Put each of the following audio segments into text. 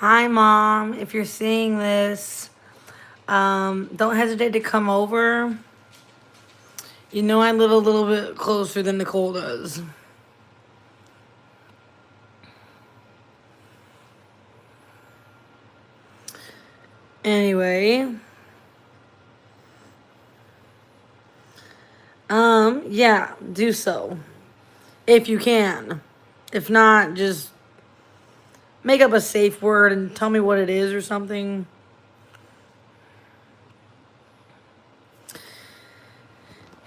Hi, Mom. If you're seeing this, don't hesitate to come over. You know I live a little bit closer than Nicole does. Anyway, yeah, do so. If you can. If not, just make up a safe word and tell me what it is or something.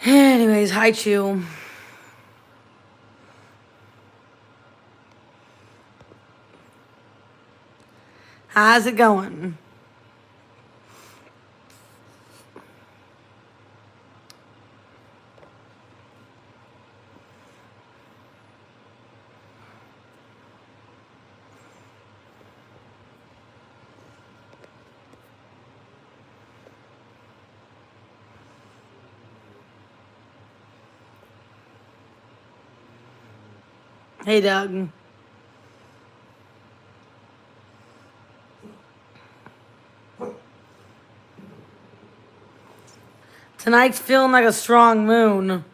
Anyways, hi, Chew. How's it going? Hey, Doug. Tonight's feeling like a strong moon.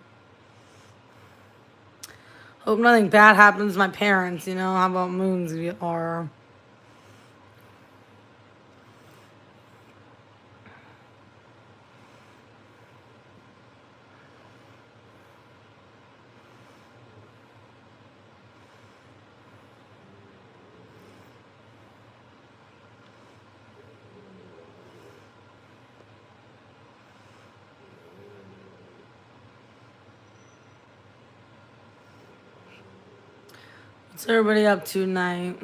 Hope nothing bad happens to my parents, you know? How about moons are? What's everybody up to tonight?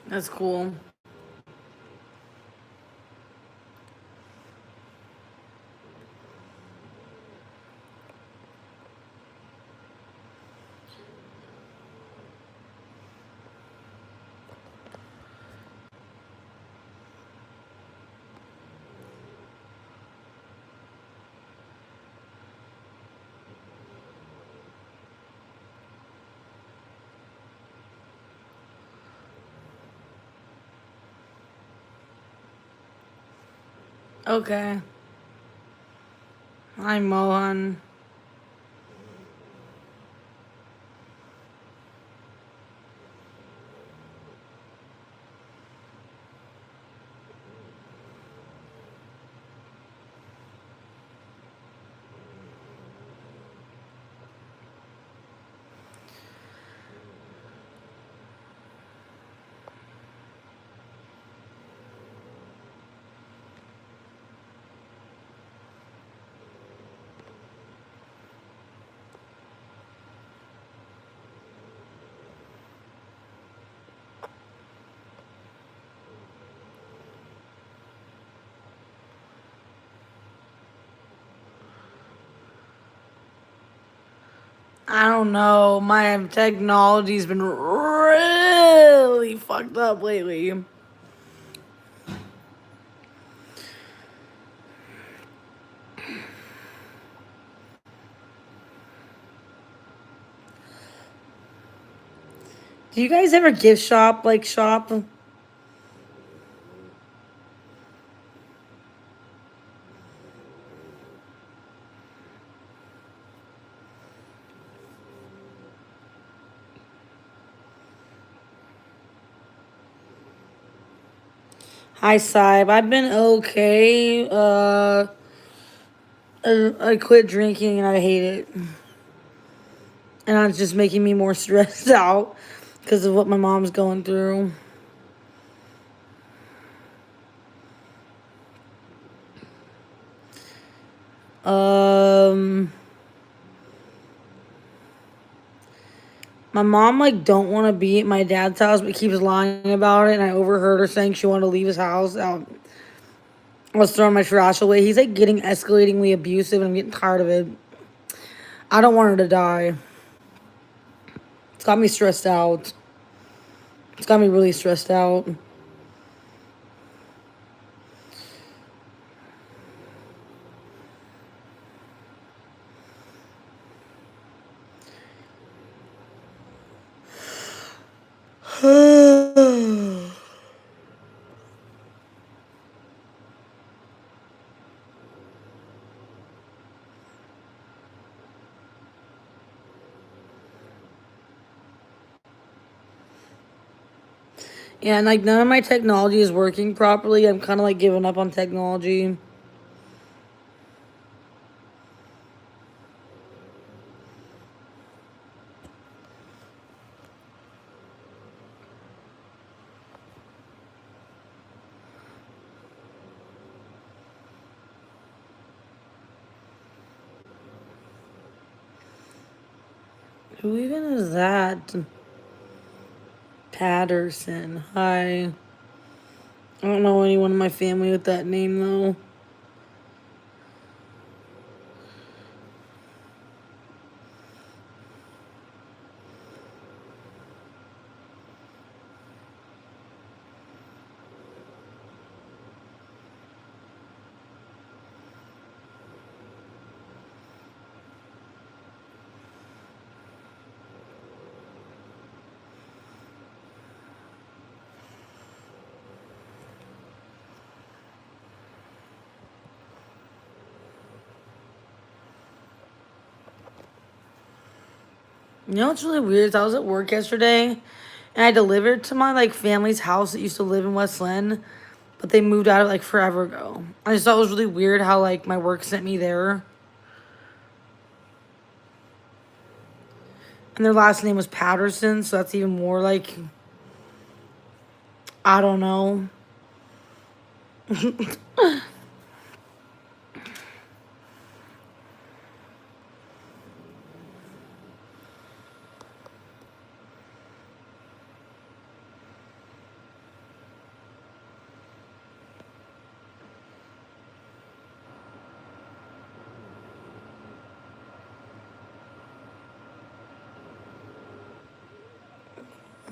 That's cool. Okay. Hi, Mohan. I don't know. My technology's been really fucked up lately. Do you guys ever gift shop, like shop? Hi, Saib. I've been okay. I quit drinking and I hate it. And it's just making me more stressed out because of what my mom's going through. Um, My mom like don't want to be at my dad's house, but keeps lying about it. And I overheard her saying she wanted to leave his house. I was throwing my trash away. He's like getting escalatingly abusive, and I'm getting tired of it. I don't want her to die. It's got me stressed out. It's got me really stressed out. Yeah, and like none of my technology is working properly. I'm kind of like giving up on technology. Who even is that? Patterson. Hi. I don't know anyone in my family with that name though. You know what's really weird is I was at work yesterday and I delivered to my like family's house that used to live in West Lynn, but they moved out of like forever ago. I just thought it was really weird how like my work sent me there. And their last name was Patterson, so that's even more like I don't know.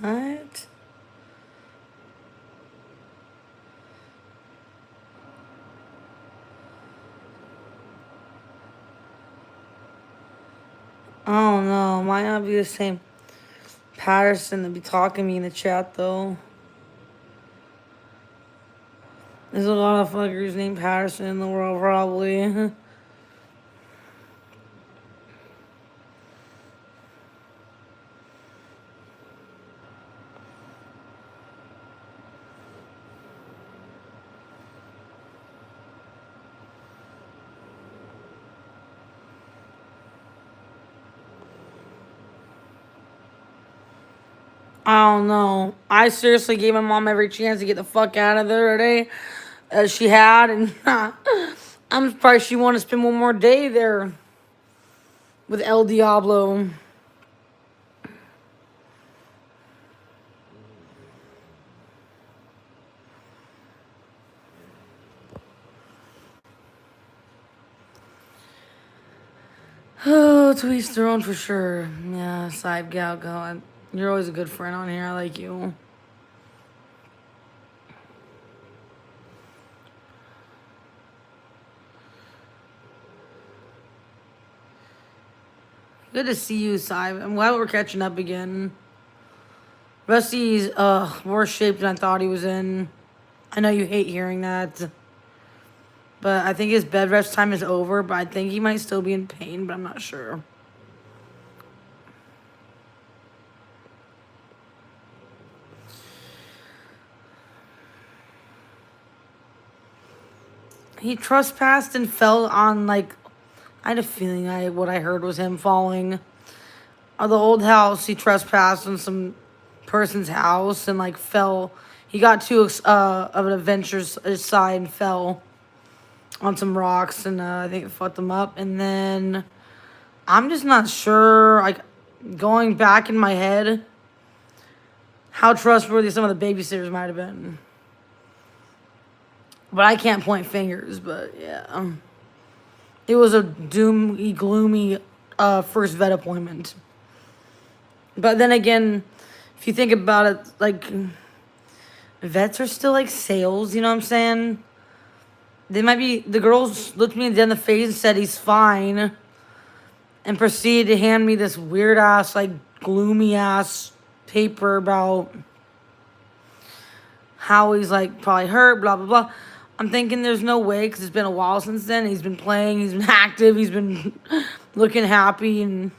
What? Oh no, might not be the same Patterson that be talking to me in the chat though. There's a lot of fuckers named Patterson in the world probably. I don't know. I seriously gave my mom every chance to get the fuck out of there today as she had, and I'm surprised she wanted to spend one more day there with El Diablo. Oh, to each their own for sure. Yeah, Saib Galgo. You're always a good friend on here. I like you. Good to see you, Saib. I'm glad we're catching up again. Rusty's worse shape than I thought he was in. I know you hate hearing that. But I think his bed rest time is over, but I think he might still be in pain, but I'm not sure. He trespassed and fell on, like, I had a feeling what I heard was him falling. The old house, he trespassed on some person's house and, like, fell. He got too of an adventurous side and fell on some rocks, and I think it fucked him up. And then I'm just not sure. Like, going back in my head, how trustworthy some of the babysitters might have been. But I can't point fingers, but yeah. It was a doomy, gloomy first vet appointment. But then again, if you think about it, like, vets are still like sales, you know what I'm saying? They might be, the girls looked me in the face and said he's fine, and proceeded to hand me this weird ass, like, gloomy ass paper about how he's like probably hurt, blah, blah, blah. I'm thinking there's no way, because it's been a while since then. He's been playing, he's been active, he's been looking happy, and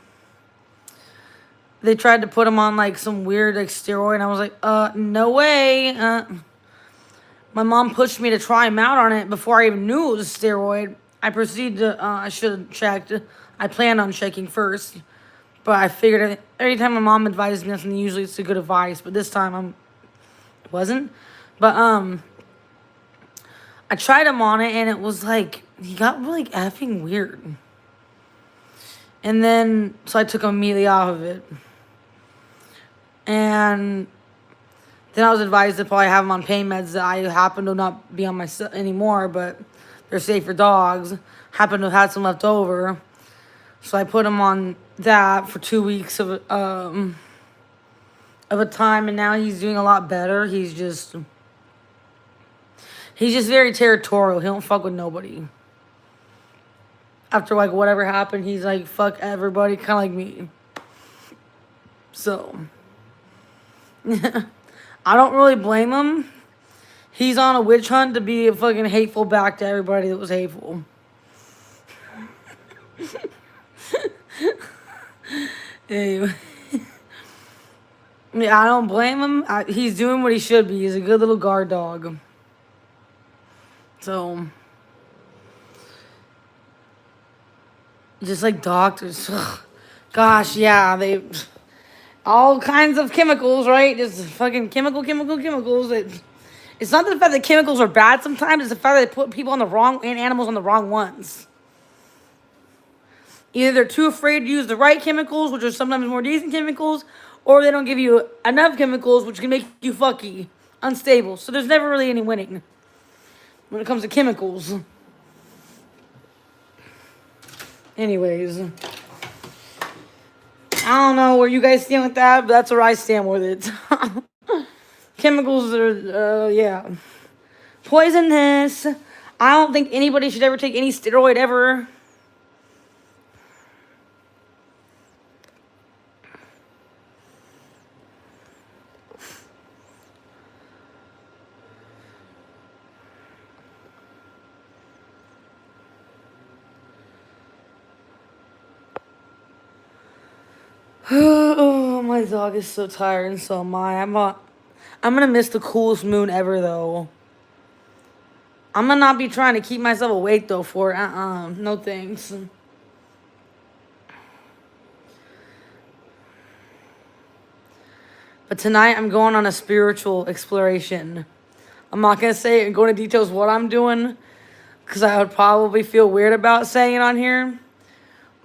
they tried to put him on like some weird like steroid, and I was like, no way. My mom pushed me to try him out on it before I even knew it was a steroid. I proceeded to, I should have checked. I planned on checking first, but I figured every time my mom advises me on something, usually it's a good advice, but this time it wasn't. But, I tried him on it, and it was like, he got really effing weird. And then, so I took him immediately off of it. And then I was advised to probably have him on pain meds that I happen to not be on my anymore, but they're safe for dogs. Happen to have had some left over. So I put him on that for 2 weeks of a time, and now he's doing a lot better. He's just very territorial. He don't fuck with nobody. After, like, whatever happened, he's like, fuck everybody, kind of like me. So, I don't really blame him. He's on a witch hunt to be fucking hateful back to everybody that was hateful. Anyway. Yeah, I don't blame him. He's doing what he should be. He's a good little guard dog. So, just like doctors. Gosh, yeah, they... all kinds of chemicals, right? Just fucking chemicals. It's not the fact that chemicals are bad sometimes. It's the fact that they put people on the wrong, and animals on the wrong ones. Either they're too afraid to use the right chemicals, which are sometimes more decent chemicals, or they don't give you enough chemicals, which can make you fucky, unstable. So there's never really any winning when it comes to chemicals. Anyways, I don't know where you guys stand with that, but that's where I stand with it. Chemicals are, yeah, poisonous. I don't think anybody should ever take any steroid ever. Oh, my dog is so tired, and so am I. I'm gonna miss the coolest moon ever, though. I'm gonna not be trying to keep myself awake, though, for it. No thanks. But tonight, I'm going on a spiritual exploration. I'm not gonna say and go into details what I'm doing, because I would probably feel weird about saying it on here.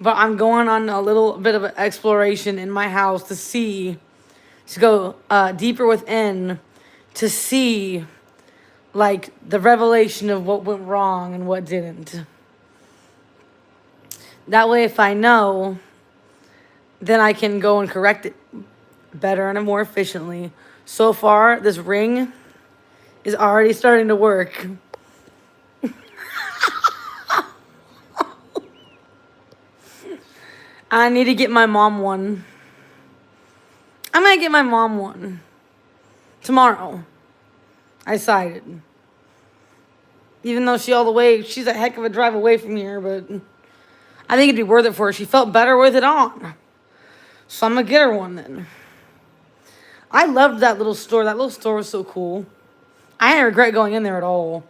But I'm going on a little bit of an exploration in my house to go deeper within, to see, like, the revelation of what went wrong and what didn't. That way, if I know, then I can go and correct it better and more efficiently. So far, this ring is already starting to work. I need to get my mom one. I'm going to get my mom one tomorrow. I decided. Even though she's a heck of a drive away from here, but I think it'd be worth it for her. She felt better with it on. So I'm going to get her one then. I loved that little store. That little store was so cool. I didn't regret going in there at all.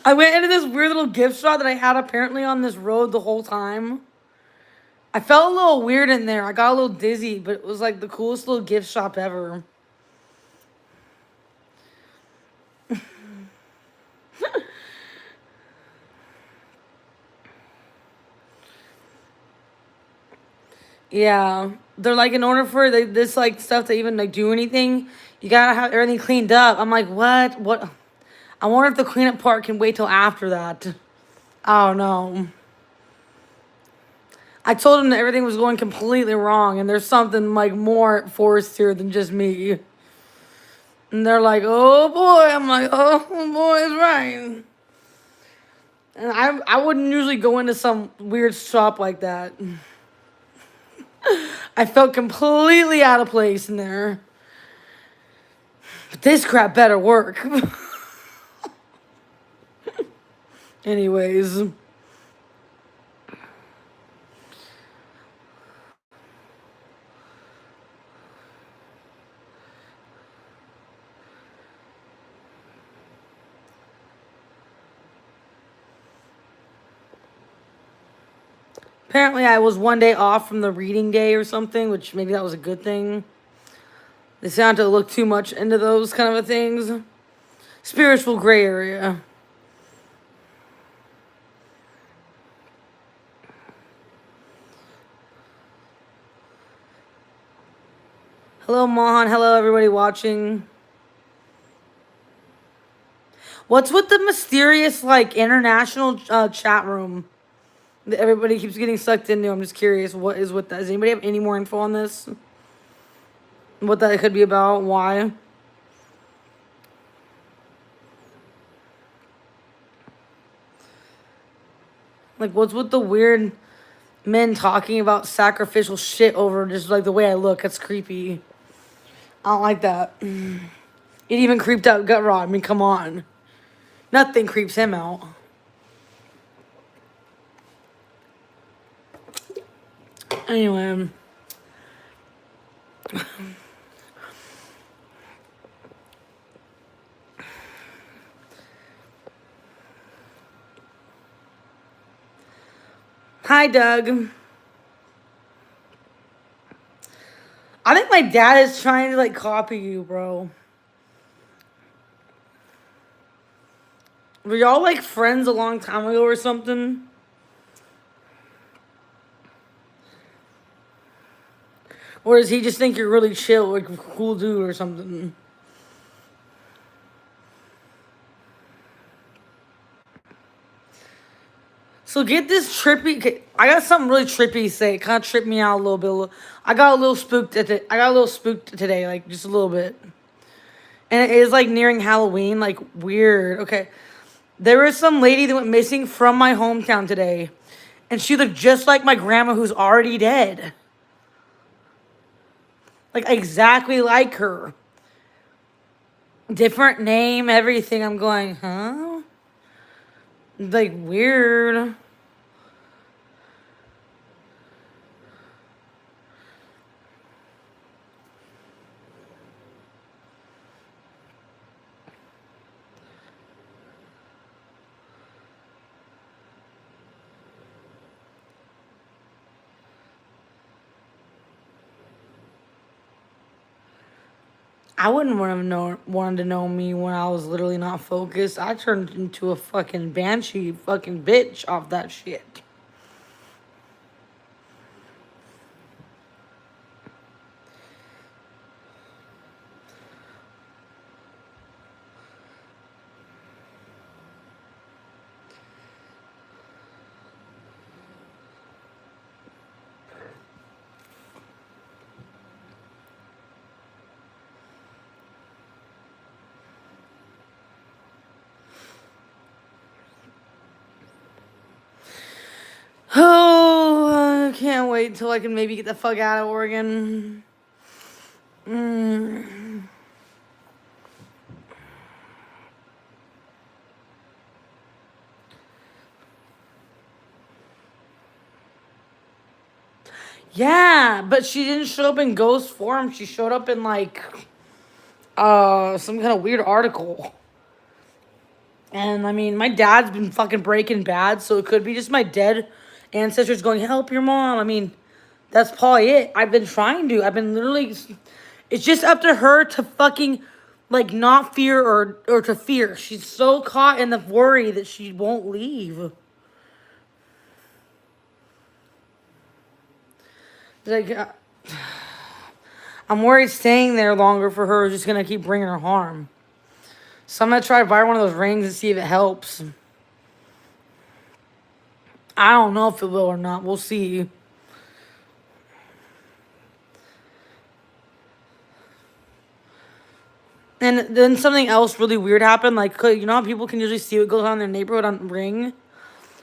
I went into this weird little gift shop that I had apparently on this road the whole time. I felt a little weird in there. I got a little dizzy, but it was like the coolest little gift shop ever. Yeah, they're like, in order for this like stuff to even like do anything, you gotta have everything cleaned up. I'm like, what? What? I wonder if the cleanup part can wait till after that. I don't know. I told them that everything was going completely wrong, and there's something like more forced here than just me. And they're like, "Oh boy," I'm like, "Oh boy, is right." And I wouldn't usually go into some weird shop like that. I felt completely out of place in there. But this crap better work. Anyways. Apparently I was one day off from the reading day or something, which maybe that was a good thing. They sound to look too much into those kind of things. Spiritual gray area. Hello, Mohan. Hello, everybody watching. What's with the mysterious, like, international chat room that everybody keeps getting sucked into? I'm just curious. What is with that? Does anybody have any more info on this? What that could be about? Why? Like, what's with the weird men talking about sacrificial shit over just, like, the way I look? That's creepy. I don't like that. It even creeped out Gut Rod. I mean, come on. Nothing creeps him out. Anyway. Hi, Doug. I think my dad is trying to, like, copy you, bro. Were y'all, like, friends a long time ago or something? Or does he just think you're really chill, like a cool dude or something? So get this trippy. I got something really trippy to say. It kind of tripped me out a little bit. I got a little spooked I got a little spooked today, like just a little bit. And it is like nearing Halloween, like weird. Okay, there was some lady that went missing from my hometown today, and she looked just like my grandma, who's already dead. Like exactly like her. Different name, everything. I'm going, huh? Like weird. I wouldn't want to know wanted to know me when I was literally not focused. I turned into a fucking banshee fucking bitch off that shit. Oh, I can't wait until I can maybe get the fuck out of Oregon. Yeah, but she didn't show up in ghost form. She showed up in like some kind of weird article. And I mean, my dad's been fucking Breaking Bad, so it could be just my dead ancestors going, "Help your mom." I mean, that's probably it. I've been trying to. I've been literally. It's just up to her to fucking, like, not fear or to fear. She's so caught in the worry that she won't leave. Like, I'm worried staying there longer for her is just gonna keep bringing her harm. So I'm gonna try to buy her one of those rings and see if it helps. I don't know if it will or not. We'll see. And then something else really weird happened. Like, you know how people can usually see what goes on in their neighborhood on Ring?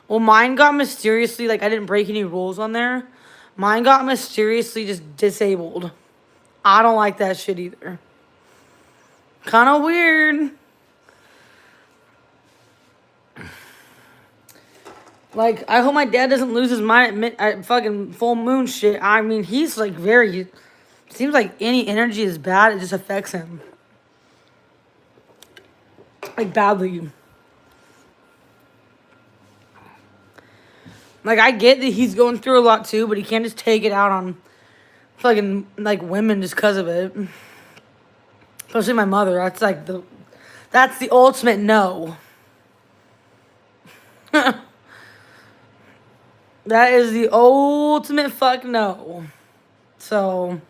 Well, mine got mysteriously, like, I didn't break any rules on there. Mine got mysteriously just disabled. I don't like that shit either. Kind of weird. Like, I hope my dad doesn't lose his mind at fucking full moon shit. I mean, he's like very. Seems like any energy is bad, it just affects him. Like, badly. Like, I get that he's going through a lot too, but he can't just take it out on fucking, like, women just because of it. Especially my mother. That's the ultimate no. That is the ultimate fuck no. So.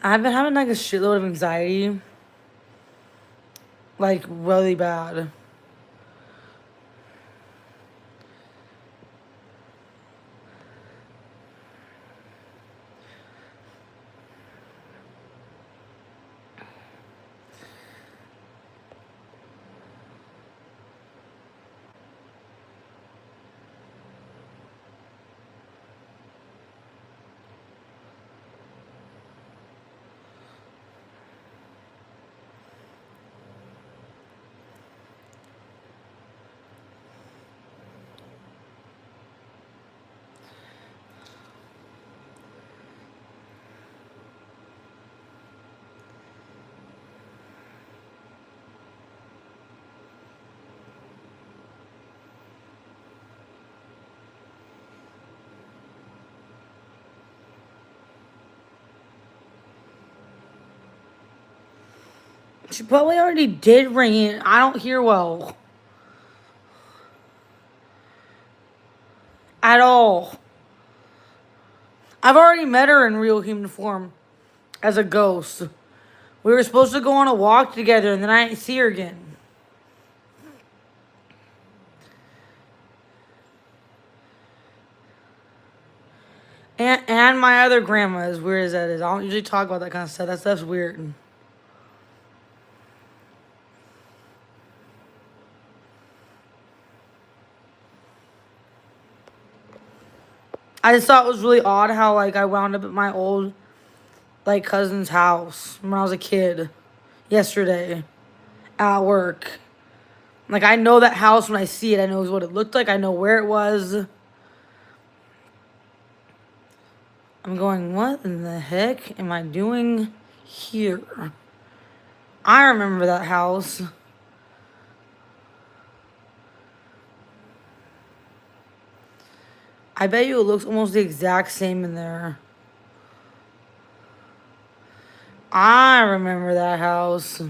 I've been having like a shitload of anxiety. Like, really bad. She probably already did ring it. I don't hear well. At all. I've already met her in real human form. As a ghost. We were supposed to go on a walk together and then I didn't see her again. And my other grandma, as weird as that is. I don't usually talk about that kind of stuff. That stuff's weird. I just thought it was really odd how, like, I wound up at my old, like, cousin's house when I was a kid yesterday at work. Like, I know that house when I see it. I know what it looked like. I know where it was. I'm going, what in the heck am I doing here? I remember that house. I bet you it looks almost the exact same in there. I remember that house.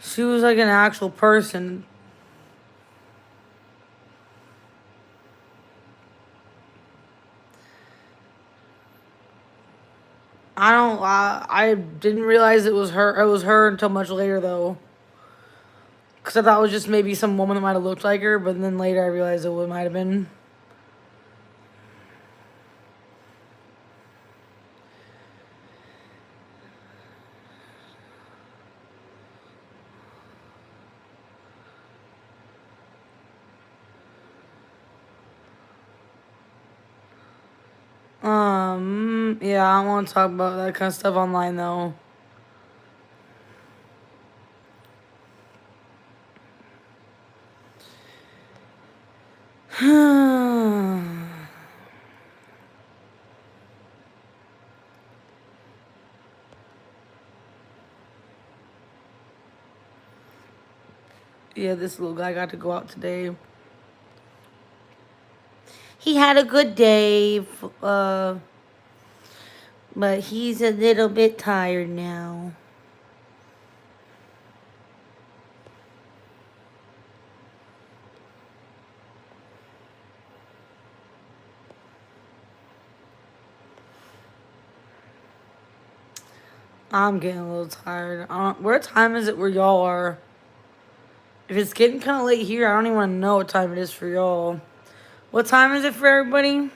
She was like an actual person. I didn't realize it was her. It was her until much later though. Cause I thought it was just maybe some woman that might have looked like her, but then later I realized it might have been. Yeah, I don't want to talk about that kind of stuff online though. Yeah, this little guy got to go out today. He had a good day. But he's a little bit tired now. I'm getting a little tired. What time is it where y'all are? If it's getting kind of late here, I don't even want to know what time it is for y'all. What time is it for everybody?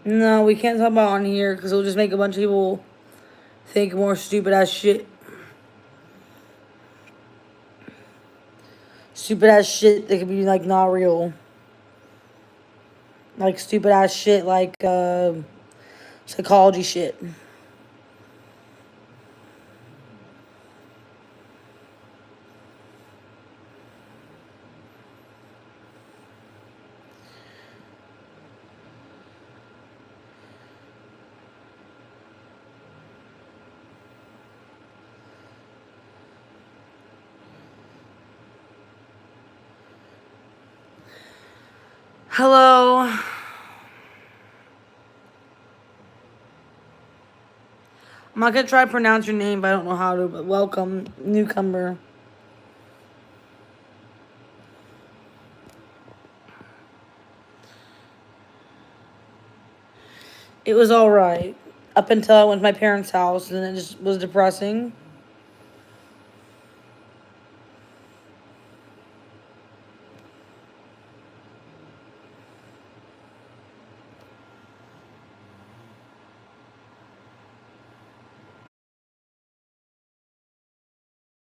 No, we can't talk about on here because it'll just make a bunch of people think more stupid ass shit. Stupid ass shit that could be like not real. Like stupid ass shit like psychology shit. Hello. I'm not gonna try to pronounce your name, but I don't know how to. But welcome, newcomer. It was all right up until I went to my parents' house, and it just was depressing.